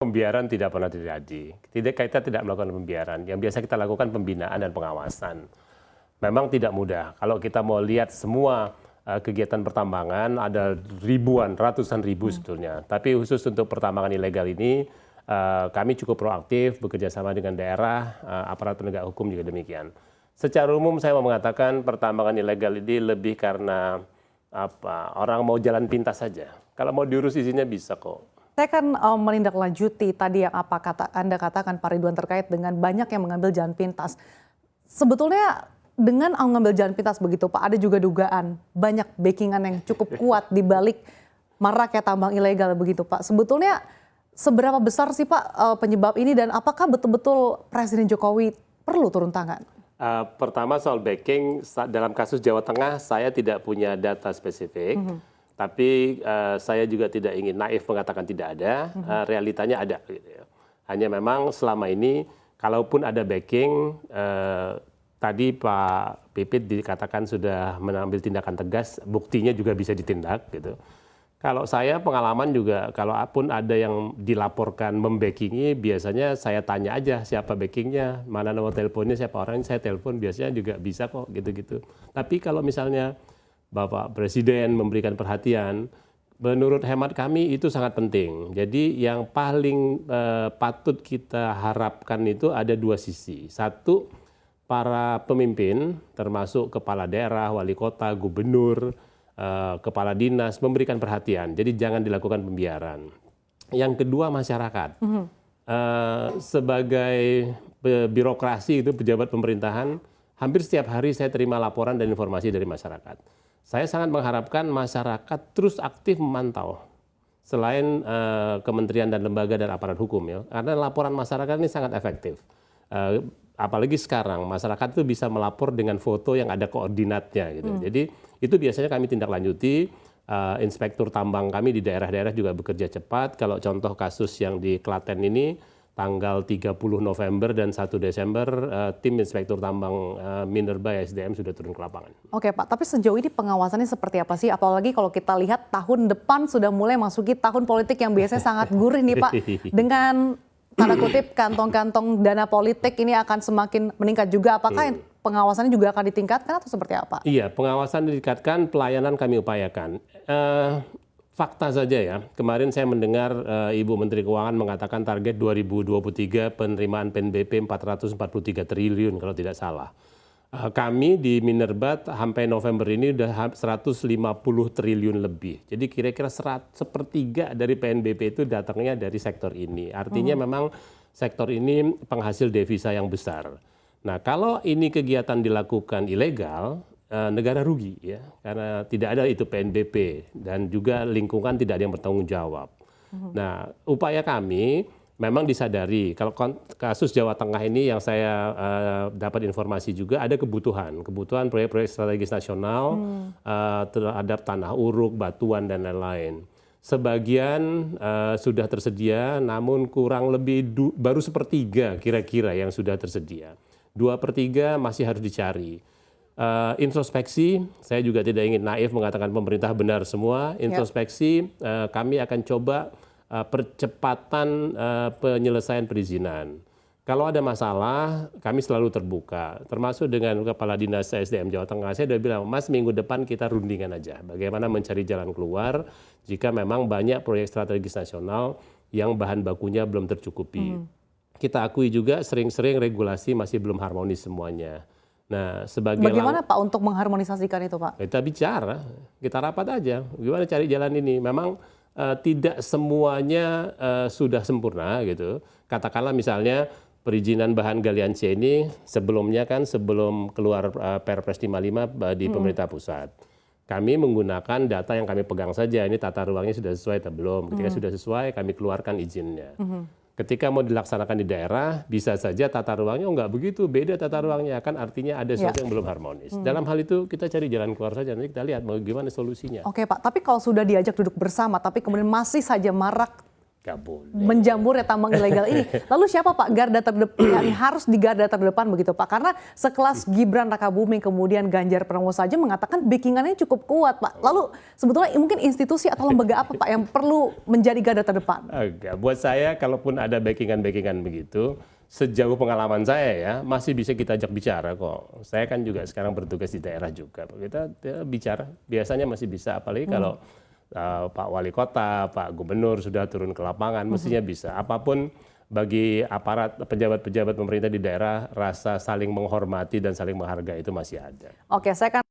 Pembiaran tidak pernah terjadi. Kita tidak melakukan pembiaran. Yang biasa kita lakukan pembinaan dan pengawasan. Memang tidak mudah. Kalau kita mau lihat semua kegiatan pertambangan, ada ribuan, ratusan ribu sebetulnya. Tapi khusus untuk pertambangan ilegal ini, kami cukup proaktif, bekerja sama dengan daerah, aparat penegak hukum juga demikian. Secara umum saya mau mengatakan pertambangan ilegal ini lebih karena orang mau jalan pintas saja. Kalau mau diurus izinnya bisa kok. Saya kan menindaklanjuti tadi yang Anda katakan Pak Ridwan terkait dengan banyak yang mengambil jalan pintas. Sebetulnya dengan mengambil jalan pintas begitu Pak, ada juga dugaan banyak backingan yang cukup kuat di balik maraknya tambang ilegal begitu Pak. Sebetulnya seberapa besar sih Pak penyebab ini dan apakah betul-betul Presiden Jokowi perlu turun tangan? Pertama soal backing, dalam kasus Jawa Tengah saya tidak punya data spesifik. Tapi saya juga tidak ingin naif mengatakan tidak ada, realitanya ada. Gitu ya. Hanya memang selama ini, kalaupun ada backing, tadi Pak Pipit dikatakan sudah mengambil tindakan tegas, buktinya juga bisa ditindak. Gitu. Kalau saya pengalaman juga, kalaupun ada yang dilaporkan membackingi, biasanya saya tanya aja siapa backingnya, mana nomor teleponnya, siapa orangnya, saya telepon, biasanya juga bisa kok gitu-gitu. Tapi kalau misalnya Bapak Presiden memberikan perhatian, menurut hemat kami itu sangat penting. Jadi yang paling patut kita harapkan itu ada dua sisi. Satu, para pemimpin termasuk kepala daerah, wali kota, gubernur, kepala dinas memberikan perhatian. Jadi jangan dilakukan pembiaran. Yang kedua masyarakat. Sebagai birokrasi itu pejabat pemerintahan, hampir setiap hari saya terima laporan dan informasi dari masyarakat. Saya sangat mengharapkan masyarakat terus aktif memantau selain kementerian dan lembaga dan aparat hukum ya, karena laporan masyarakat ini sangat efektif. Apalagi sekarang masyarakat itu bisa melapor dengan foto yang ada koordinatnya gitu. Jadi itu biasanya kami tindak lanjuti. Inspektur tambang kami di daerah-daerah juga bekerja cepat. Kalau contoh kasus yang di Klaten ini tanggal 30 November dan 1 Desember tim Inspektur Tambang Minerba SDM sudah turun ke lapangan. Oke Pak, tapi sejauh ini pengawasannya seperti apa sih? Apalagi kalau kita lihat tahun depan sudah mulai masuki tahun politik yang biasanya sangat gurih nih Pak. Dengan tanda kutip kantong-kantong dana politik ini akan semakin meningkat juga. Apakah pengawasannya juga akan ditingkatkan atau seperti apa? Iya, pengawasan ditingkatkan, pelayanan kami upayakan. Fakta saja ya, kemarin saya mendengar Ibu Menteri Keuangan mengatakan target 2023 penerimaan PNBP 443 triliun kalau tidak salah. Kami di Minerba sampai November ini sudah 150 triliun lebih. Jadi kira-kira sepertiga dari PNBP itu datangnya dari sektor ini. Artinya memang sektor ini penghasil devisa yang besar. Nah kalau ini kegiatan dilakukan ilegal, negara rugi ya, karena tidak ada itu PNBP dan juga lingkungan tidak ada yang bertanggung jawab. Nah, upaya kami memang disadari kalau kasus Jawa Tengah ini yang saya dapat informasi juga ada kebutuhan proyek-proyek strategis nasional terhadap tanah uruk, batuan dan lain-lain. Sebagian sudah tersedia, namun kurang lebih baru sepertiga kira-kira yang sudah tersedia. 2/3 masih harus dicari. Introspeksi, saya juga tidak ingin naif mengatakan pemerintah benar semua. Introspeksi, kami akan coba percepatan penyelesaian perizinan. Kalau ada masalah, kami selalu terbuka. Termasuk dengan Kepala Dinas SDM Jawa Tengah, saya sudah bilang, Mas minggu depan kita rundingan aja. Bagaimana mencari jalan keluar jika memang banyak proyek strategis nasional yang bahan bakunya belum tercukupi. Kita akui juga sering-sering regulasi masih belum harmonis semuanya. Nah, bagaimana Pak untuk mengharmonisasikan itu Pak? Kita bicara, kita rapat aja. Gimana cari jalan ini? Memang tidak semuanya sudah sempurna gitu. Katakanlah misalnya perizinan bahan galian C ini sebelumnya kan sebelum keluar Perpres 55 di pemerintah pusat. Kami menggunakan data yang kami pegang saja. Ini tata ruangnya sudah sesuai atau belum. Ketika sudah sesuai, kami keluarkan izinnya. Ketika mau dilaksanakan di daerah, bisa saja tata ruangnya nggak begitu, beda tata ruangnya, kan artinya ada sesuatu yang belum harmonis. Dalam hal itu kita cari jalan keluar saja, nanti kita lihat bagaimana solusinya. Oke Pak, tapi kalau sudah diajak duduk bersama, tapi kemudian masih saja marak Nggak boleh. menjamur ya tambang ilegal ini. Lalu siapa Pak garda terdepan yang harus di garda terdepan begitu Pak? Karena sekelas Gibran Rakabuming kemudian Ganjar Pranowo saja mengatakan backingannya cukup kuat Pak. Lalu sebetulnya mungkin institusi atau lembaga apa Pak yang perlu menjadi garda terdepan? Agak. Buat saya kalaupun ada backingan begitu, sejauh pengalaman saya ya masih bisa kita ajak bicara kok. Saya kan juga sekarang bertugas di daerah juga. Kita bicara biasanya masih bisa, apalagi kalau Pak Wali Kota, Pak Gubernur sudah turun ke lapangan, mestinya bisa. Apapun bagi aparat pejabat-pejabat pemerintah di daerah, rasa saling menghormati dan saling menghargai itu masih ada. Oke, saya akan